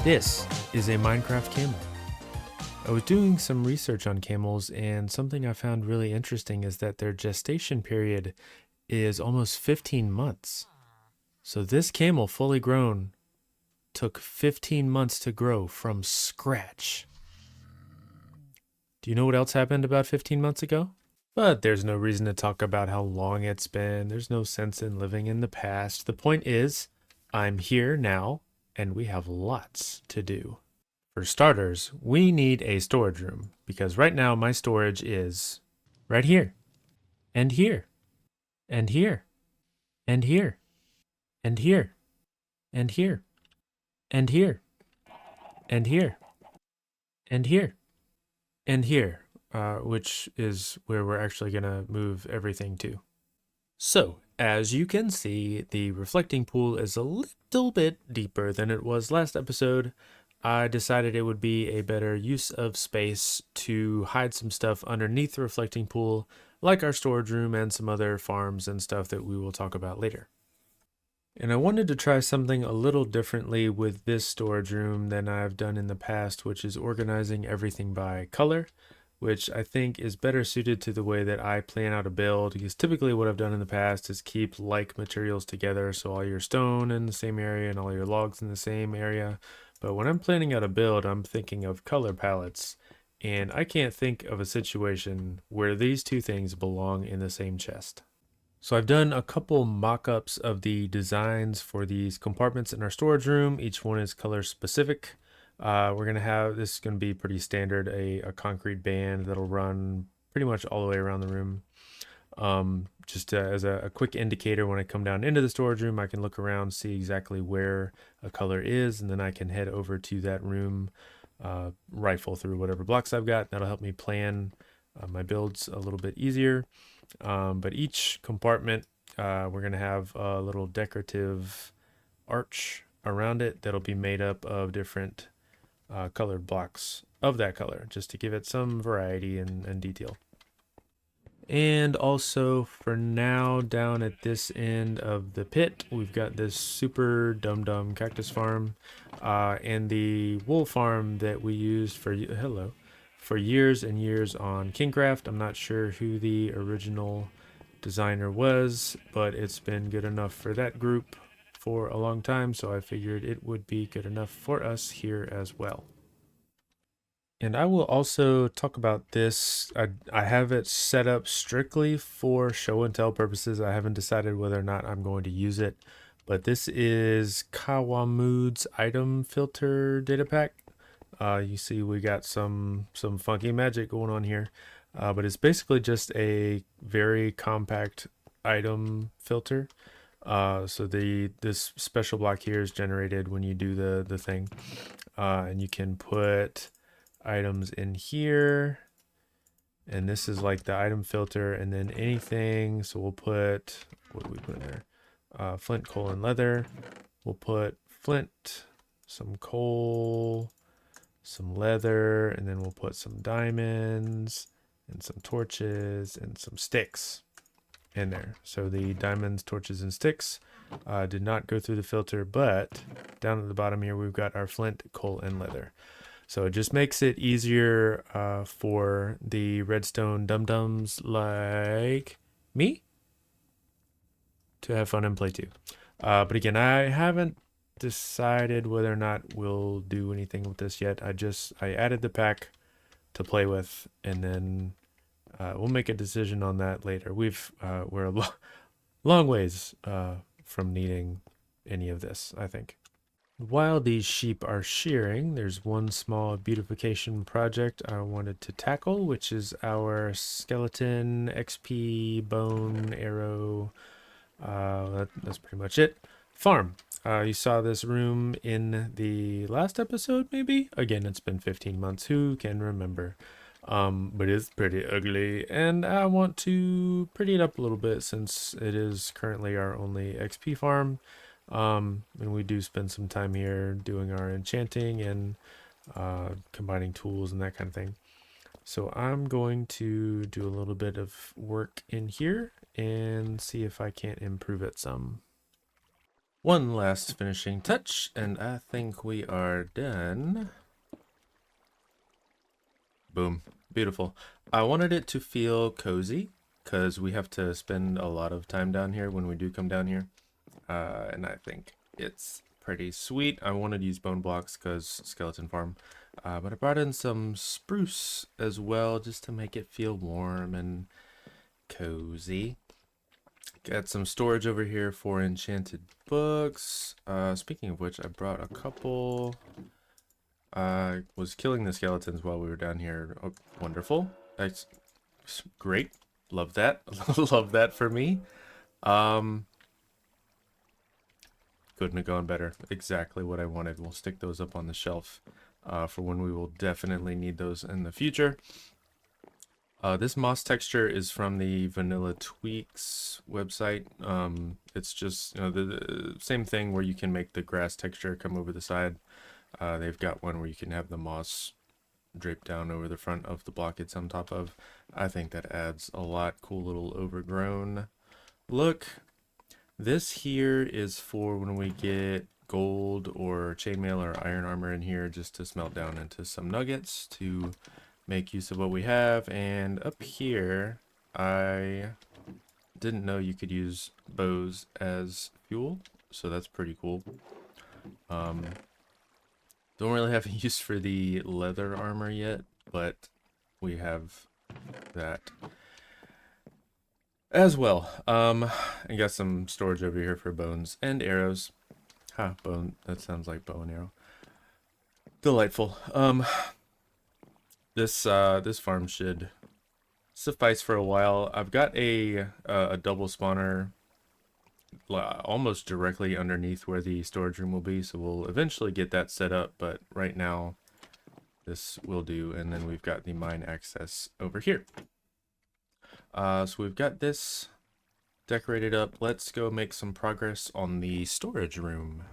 This is a Minecraft camel. I was doing some research on camels, and something I found really interesting is that their gestation period is almost 15 months. So this camel, fully grown, took 15 months to grow from scratch. Do you know what else happened about 15 months ago? But there's no reason to talk about how long it's been. There's no sense in living in the past. The point is, I'm here now, and we have lots to do. For starters, we need a storage room, because right now my storage is right here, and here, and here, and here, and here, and here, and here, and here, and here, and here, which is where we're actually going to move everything to. So, as you can see, the reflecting pool is a little bit deeper than it was last episode. I decided it would be a better use of space to hide some stuff underneath the reflecting pool, like our storage room and some other farms and stuff that we will talk about later. And I wanted to try something a little differently with this storage room than I've done in the past, which is organizing everything by color, which I think is better suited to the way that I plan out a build, because typically what I've done in the past is keep like materials together, so all your stone in the same area and all your logs in the same area. But when I'm planning out a build, I'm thinking of color palettes, and I can't think of a situation where these two things belong in the same chest. So I've done a couple mock-ups of the designs for these compartments in our storage room. Each one is color specific. This is going to be pretty standard, a concrete band that'll run pretty much all the way around the room. As a quick indicator, when I come down into the storage room, I can look around, see exactly where a color is, and then I can head over to that room, rifle through whatever blocks I've got. That'll help me plan my builds a little bit easier. But each compartment, we're going to have a little decorative arch around it that'll be made up of different colored blocks of that color, just to give it some variety and detail. And also, for now, down at this end of the pit, we've got this super dum-dum cactus farm and the wool farm that we used for years and years on Kingcraft. I'm not sure who the original designer was, but it's been good enough for that group for a long time, so I figured it would be good enough for us here as well. And I will also talk about this. I have it set up strictly for show and tell purposes. I haven't decided whether or not I'm going to use it, but this is Kawamood's item filter data pack. You see we got some funky magic going on here, but it's basically just a very compact item filter. So this special block here is generated when you do the thing, and you can put items in here, and this is like the item filter, and then anything. So we'll put, what do we put in there? Flint, coal, and leather. We'll put flint, some coal, some leather, and then we'll put some diamonds and some torches and some sticks in there. So the diamonds, torches, and sticks did not go through the filter, but down at the bottom here we've got our flint, coal, and leather. So it just makes it easier for the redstone dum-dums like me to have fun and play too. But again, I haven't decided whether or not we'll do anything with this yet. I added the pack to play with, and then we'll make a decision on that later. We're a long ways from needing any of this, I think. While these sheep are shearing, there's one small beautification project I wanted to tackle, which is our skeleton XP bone arrow. That's pretty much it. Farm. You saw this room in the last episode, maybe? Again, it's been 15 months. Who can remember? But it's pretty ugly, and I want to pretty it up a little bit since it is currently our only XP farm. And we do spend some time here doing our enchanting and combining tools and that kind of thing. So I'm going to do a little bit of work in here and see if I can't improve it some. One last finishing touch, and I think we are done. Boom. Beautiful. I wanted it to feel cozy, because we have to spend a lot of time down here when we do come down here. And I think it's pretty sweet. I wanted to use bone blocks because skeleton farm. But I brought in some spruce as well, just to make it feel warm and cozy. Got some storage over here for enchanted books. Speaking of which, I brought a couple. I was killing the skeletons while we were down here. Oh, wonderful. That's great. Love that. Love that for me. Couldn't have gone better. Exactly what I wanted. We'll stick those up on the shelf for when we will definitely need those in the future. This moss texture is from the Vanilla Tweaks website. It's just, you know, the same thing where you can make the grass texture come over the side. They've got one where you can have the moss drape down over the front of the block it's on top of. I think that adds a lot. Cool little overgrown look. This here is for when we get gold or chainmail or iron armor in here, just to smelt down into some nuggets to make use of what we have. And up here, I didn't know you could use bows as fuel, so that's pretty cool. Don't really have a use for the leather armor yet, but we have that as well. I got some storage over here for bones and arrows. Bone, that sounds like bow and arrow. Delightful. This farm should suffice for a while. I've got a double spawner almost directly underneath where the storage room will be, so we'll eventually get that set up, but right now this will do. And then we've got the mine access over here. So we've got this decorated up. Let's go make some progress on the storage room.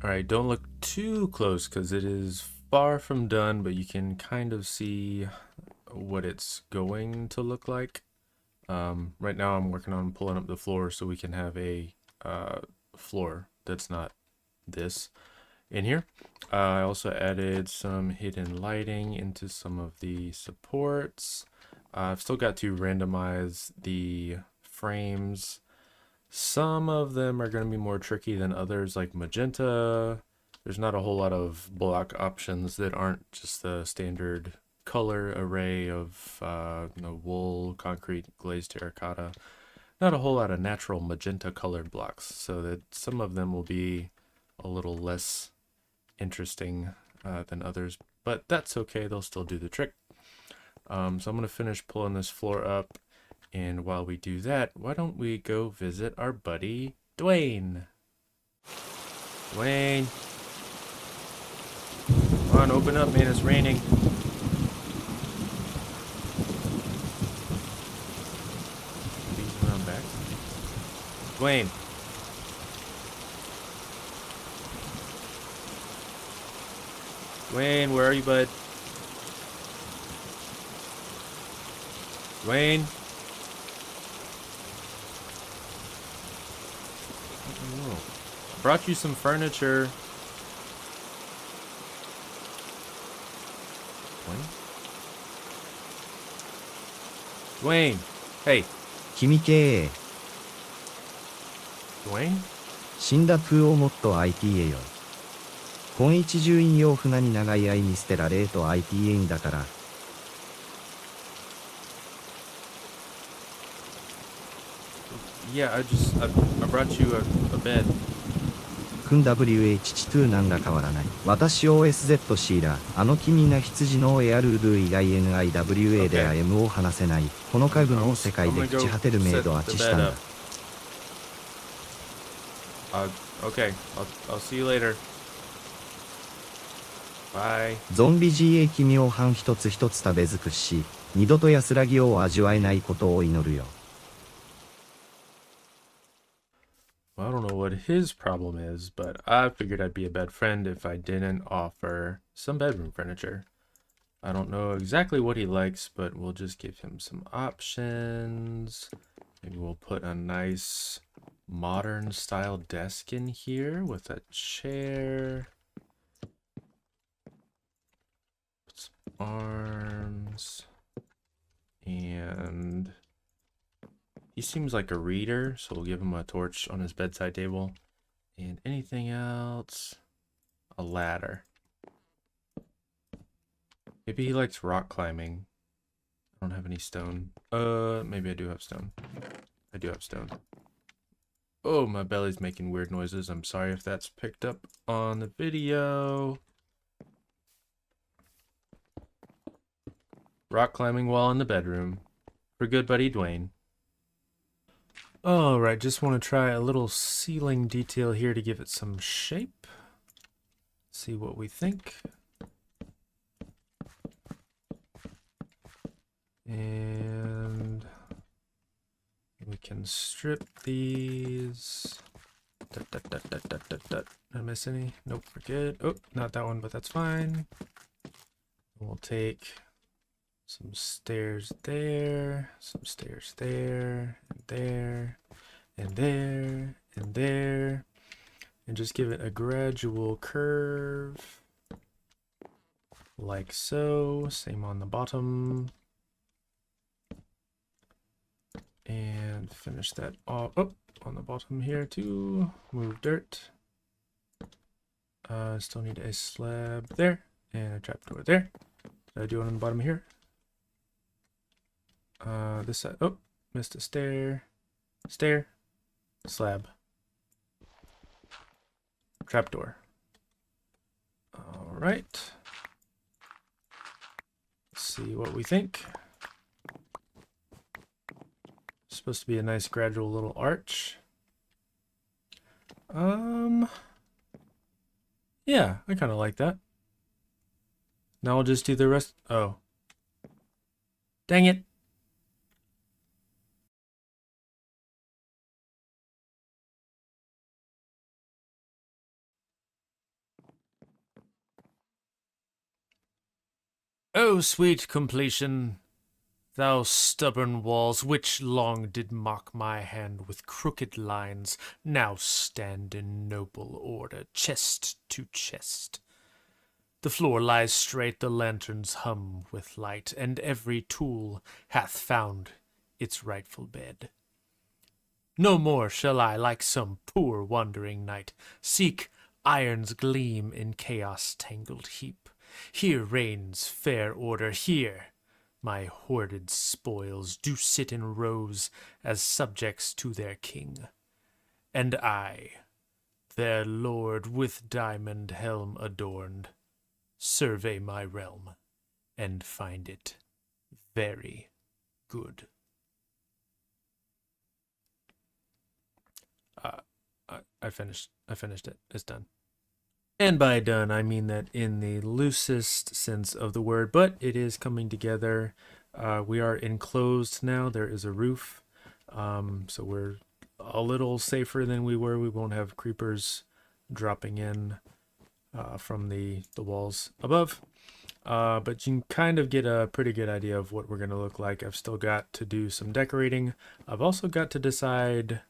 All right, don't look too close because it is far from done, but you can kind of see what it's going to look like. Right now I'm working on pulling up the floor so we can have a floor that's not this in here. I also added some hidden lighting into some of the supports. I've still got to randomize the frames. Some of them are going to be more tricky than others, like magenta. There's not a whole lot of block options that aren't just the standard color array of wool, concrete, glazed terracotta. Not a whole lot of natural magenta colored blocks, so that some of them will be a little less interesting than others, but that's okay. They'll still do the trick. So I'm going to finish pulling this floor up, and while we do that, why don't we go visit our buddy Dwayne? Dwayne, come on, open up, man. It's raining. Please, when I'm back. Dwayne. Dwayne, where are you, bud? Dwayne? Oh, I brought you some furniture. Dwayne? Dwayne, hey. 君系 Dwayne? 死んだプーをもっと IPA よ。今一重引用船に長い愛に捨てられと IPA にだから。Yeah, I brought you a bed. 君 WH2 なんら変わらない。私 OSZC だ。あの君が羊のエアルード以外 NIWA では M を話せない。この家具の世界で朽ち果てるメイドをアッチしたんだ。Okay, I'll see you later. Bye. ゾンビ GA 君を半一つ一つ食べ尽くし、二度と安らぎを味わえないことを祈るよ。Well, I don't know what his problem is, but I figured I'd be a bad friend if I didn't offer some bedroom furniture. I don't know exactly what he likes, but we'll just give him some options. Maybe we'll put a nice modern style desk in here with a chair. Put some arms. And he seems like a reader, so we'll give him a torch on his bedside table. And anything else? A ladder. Maybe he likes rock climbing. I don't have any stone. Maybe I do have stone. I do have stone. Oh, my belly's making weird noises. I'm sorry if that's picked up on the video. Rock climbing while in the bedroom. For good buddy Dwayne. Alright, just want to try a little ceiling detail here to give it some shape. See what we think. And we can strip these. Did I miss any? Nope, we're good. Oh, not that one, but that's fine. We'll take some stairs there, some stairs there, and there, and there, and there, and just give it a gradual curve, like so. Same on the bottom. And finish that off. Oh, on the bottom here too. Move dirt. Still need a slab there, and a trapdoor there. Did I do it on the bottom here? This side. Oh, missed a stair. Stair. Slab. Trapdoor. All right. Let's see what we think. Supposed to be a nice gradual little arch. Yeah, I kind of like that. Now I'll just do the rest. Oh. Dang it. O sweet completion, thou stubborn walls, which long did mock my hand with crooked lines, now stand in noble order, chest to chest. The floor lies straight, the lanterns hum with light, and every tool hath found its rightful bed. No more shall I, like some poor wandering knight, seek iron's gleam in chaos' tangled heap. Here reigns fair order, here my hoarded spoils do sit in rows as subjects to their king. And I, their lord with diamond helm adorned, survey my realm and find it very good. I finished it. It's done. And by done, I mean that in the loosest sense of the word, but it is coming together. We are enclosed now. There is a roof, so we're a little safer than we were. We won't have creepers dropping in from the walls above. But you can kind of get a pretty good idea of what we're going to look like. I've still got to do some decorating. I've also got to decide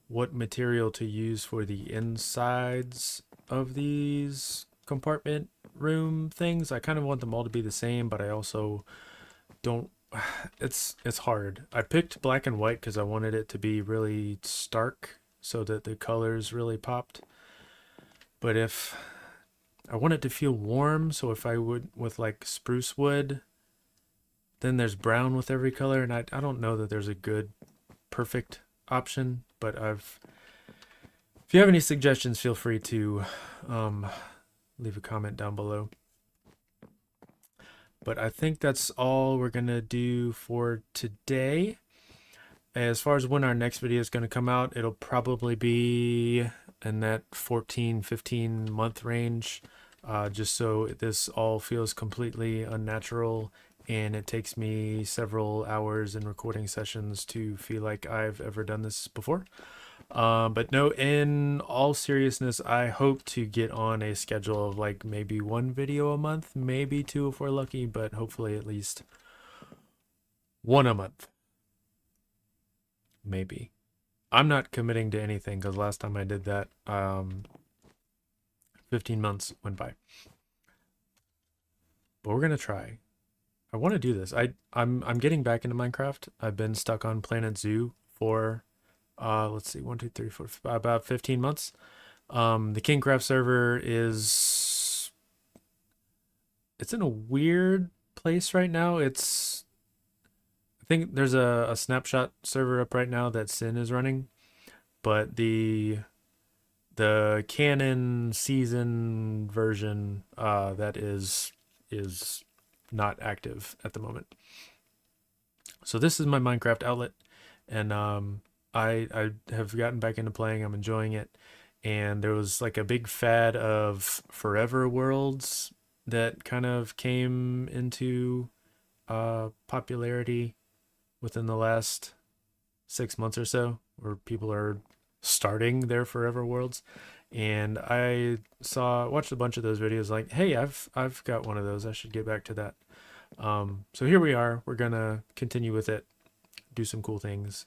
what material to use for the insides of these compartment room things. I kind of want them all to be the same, but I also don't. It's hard. I picked black and white because I wanted it to be really stark so that the colors really popped. But if I want it to feel warm, so if I would with like spruce wood, then there's brown with every color, and I don't know that there's a good perfect option, but if you have any suggestions, feel free to leave a comment down below. But I think that's all we're gonna do for today. As far as when our next video is going to come out, it'll probably be in that 14-15 month range, just so this all feels completely unnatural, and it takes me several hours in recording sessions to feel like I've ever done this before. But no, in all seriousness, I hope to get on a schedule of like maybe one video a month, maybe two if we're lucky, but hopefully at least one a month. Maybe. I'm not committing to anything because last time I did that, 15 months went by. But we're gonna try. I want to do this. I'm getting back into Minecraft. I've been stuck on Planet Zoo for let's see, 1, 2, 3, 4, about 15 months. The Kingcraft server it's in a weird place right now. I think there's a snapshot server up right now that Sin is running, but the canon season version that is not active at the moment. So this is my Minecraft outlet, and I have gotten back into playing. I'm enjoying it, and there was like a big fad of forever worlds that kind of came into popularity within the last 6 months or so, where people are starting their forever worlds. And I watched a bunch of those videos like, hey, I've got one of those, I should get back to that. So here we are. We're gonna continue with it, do some cool things.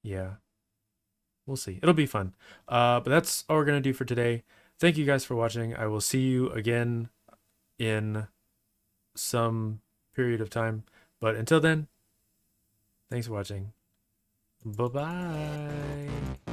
Yeah, we'll see. It'll be fun. But that's all we're gonna do for today. Thank you guys for watching. I will see you again in some period of time, but until then, thanks for watching. Bye bye.